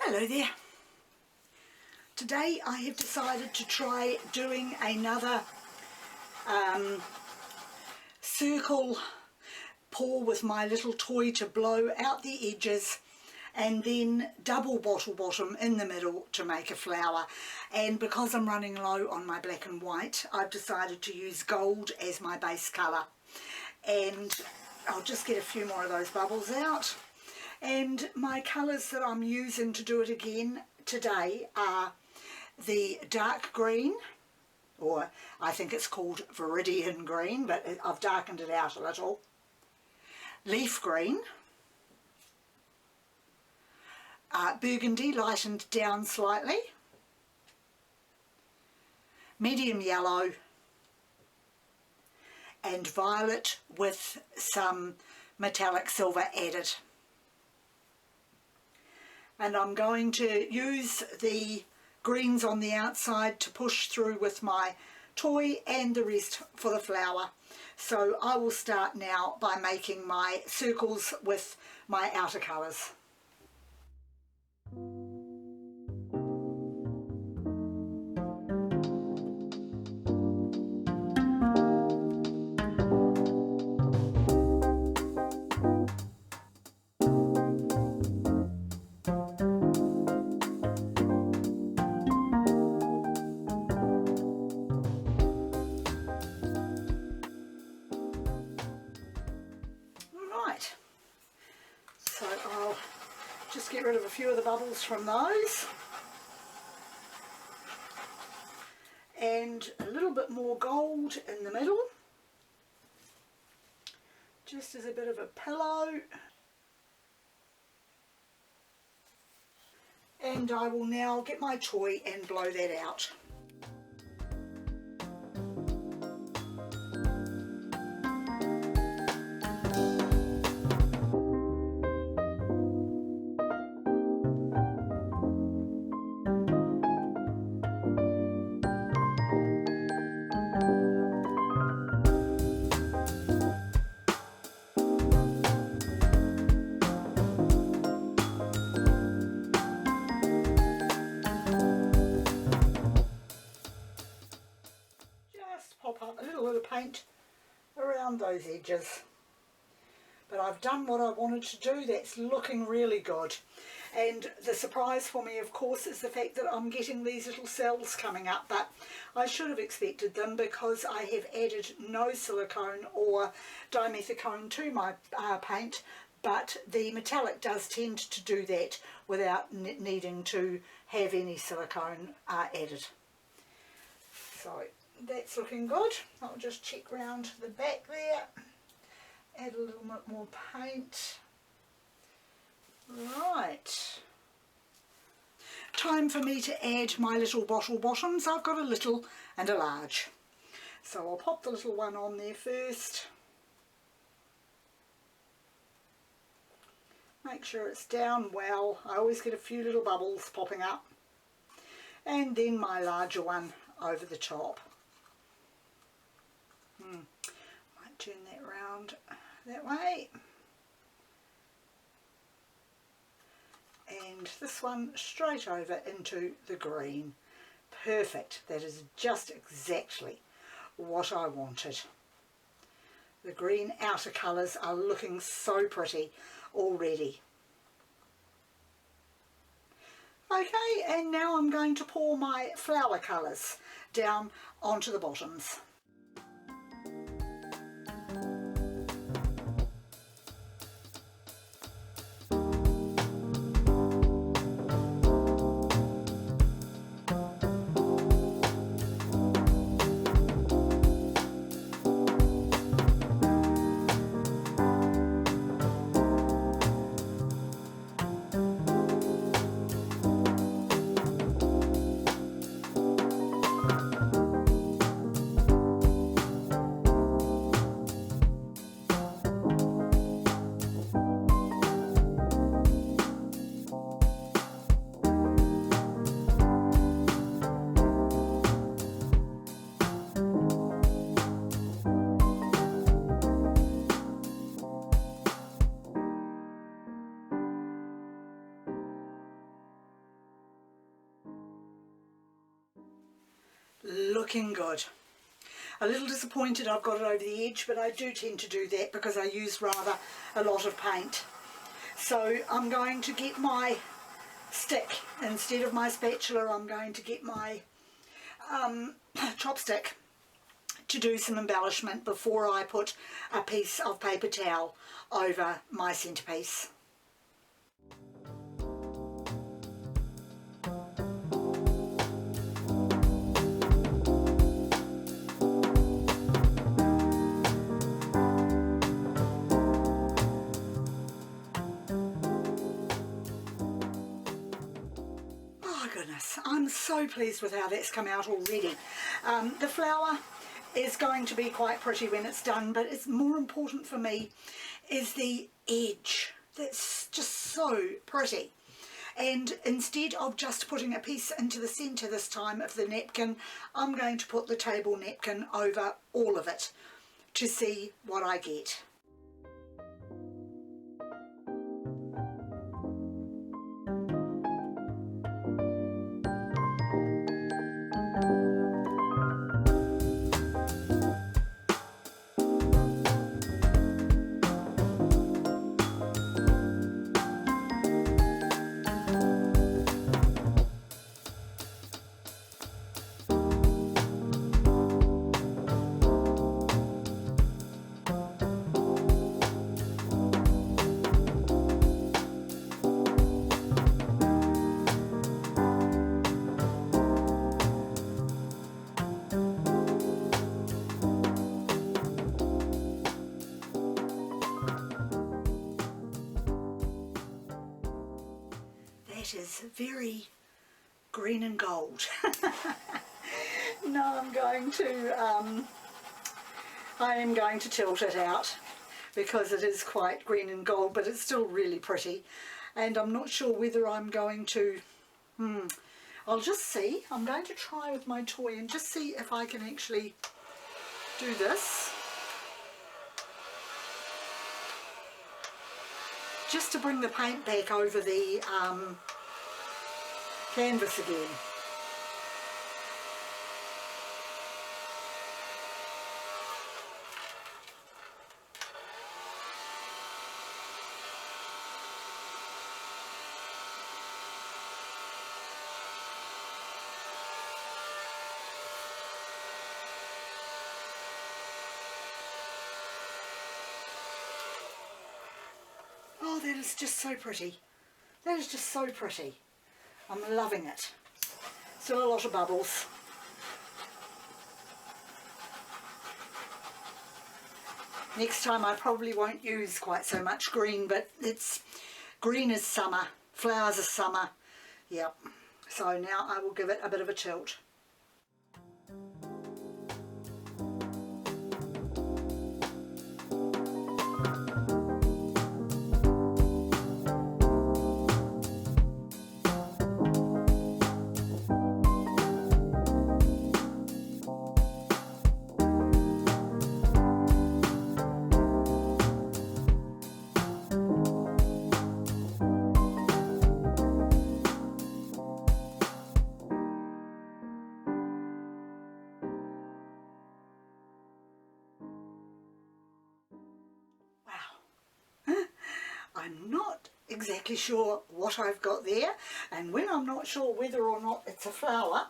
Hello there. Today I have decided to try doing another circle pour with my little toy to blow out the edges, and then double bottle bottom in the middle to make a flower. And because I'm running low on my black and white, I've decided to use gold as my base colour. And I'll just get a few more of those bubbles out. And my colours that I'm using to do it again today are the dark green, or I think it's called Viridian green, but I've darkened it out a little, leaf green, burgundy lightened down slightly, medium yellow, and violet with some metallic silver added. And I'm going to use the greens on the outside to push through with my toy and the rest for the flower. So I will start now by making my circles with my outer colours. So I'll just get rid of a few of the bubbles from those, and a little bit more gold in the middle, just as a bit of a pillow. And I will now get my toy and blow that out. Pop up a little bit of paint around those edges, but I've done what I wanted to do. That's looking really good. And the surprise for me, of course, is the fact that I'm getting these little cells coming up, but I should have expected them because I have added no silicone or dimethicone to my paint, but the metallic does tend to do that without needing to have any silicone added. So that's looking good. I'll just check round the back there, add a little bit more paint. Right, time for me to add my little bottle bottoms. I've got a little and a large, so I'll pop the little one on there first. Make sure it's down well. I always get a few little bubbles popping up, and then my larger one over the top. Might turn that round that way, and this one straight over into the green. Perfect. That is just exactly what I wanted. The green outer colours are looking so pretty already. Okay, and now I'm going to pour my flower colours down onto the bottoms. looking good. A little disappointed I've got it over the edge, but I do tend to do that because I use rather a lot of paint. So I'm going to get my stick. Instead of my spatula, I'm going to get my chopstick to do some embellishment before I put a piece of paper towel over my centrepiece. I'm so pleased with how that's come out already. The flower is going to be quite pretty when it's done, but it's more important for me is the edge. That's just so pretty. And instead of just putting a piece into the centre this time of the napkin, I'm going to put the table napkin over all of it to see what I get. Is very green and gold. No, I am going to tilt it out because it is quite green and gold, but it's still really pretty. And I'm not sure whether I'm going to, I'll just see. I'm going to try with my toy and just see if I can actually do this. Just to bring the paint back over the canvas again. Oh, that is just so pretty. That is just so pretty. I'm loving it. Still a lot of bubbles. Next time I probably won't use quite so much green, but it's green is summer, flowers are summer. Yep. So now I will give it a bit of a tilt. I'm not exactly sure what I've got there, and when I'm not sure whether or not it's a flower,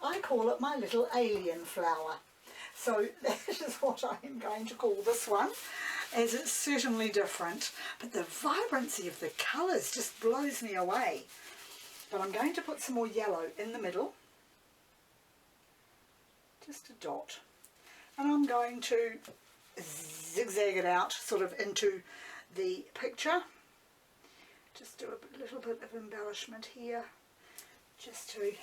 I call it my little alien flower. So that is what I am going to call this one, as it's certainly different, but the vibrancy of the colours just blows me away. But I'm going to put some more yellow in the middle, just a dot, and I'm going to zigzag it out sort of into the picture. Just do a little bit of embellishment here, just to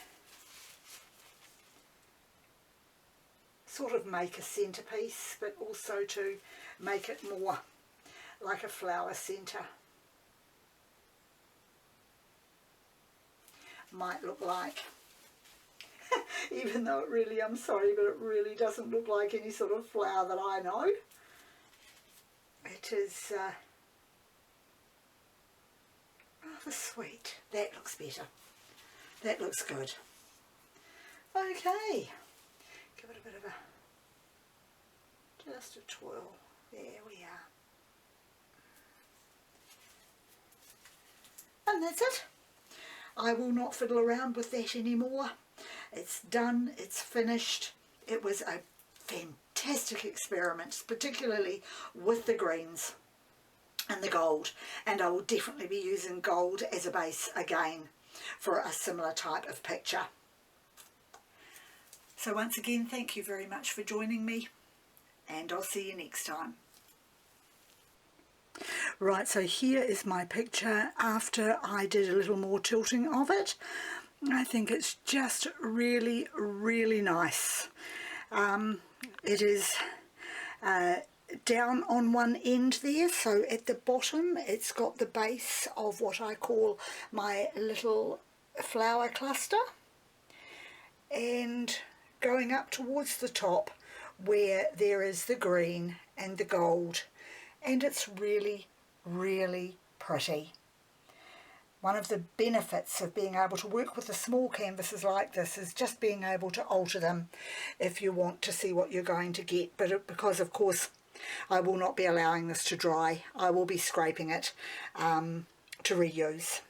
sort of make a centrepiece, but also to make it more like a flower centre. Might look like, even though it really, I'm sorry, but it really doesn't look like any sort of flower that I know. It is rather sweet. That looks better. That looks good. Okay, give it a bit of just a twirl. There we are. And that's it. I will not fiddle around with that anymore. It's done, it's finished. It was a fantastic experiment, particularly with the greens and the gold, and I will definitely be using gold as a base again for a similar type of picture. So once again, thank you very much for joining me, and I'll see you next time. Right, so here is my picture after I did a little more tilting of it. I think it's just really, really nice. It is down on one end there, so at the bottom it's got the base of what I call my little flower cluster, and going up towards the top where there is the green and the gold, and it's really, really pretty. One of the benefits of being able to work with the small canvases like this is just being able to alter them if you want to see what you're going to get. But because of course I will not be allowing this to dry, I will be scraping it to reuse.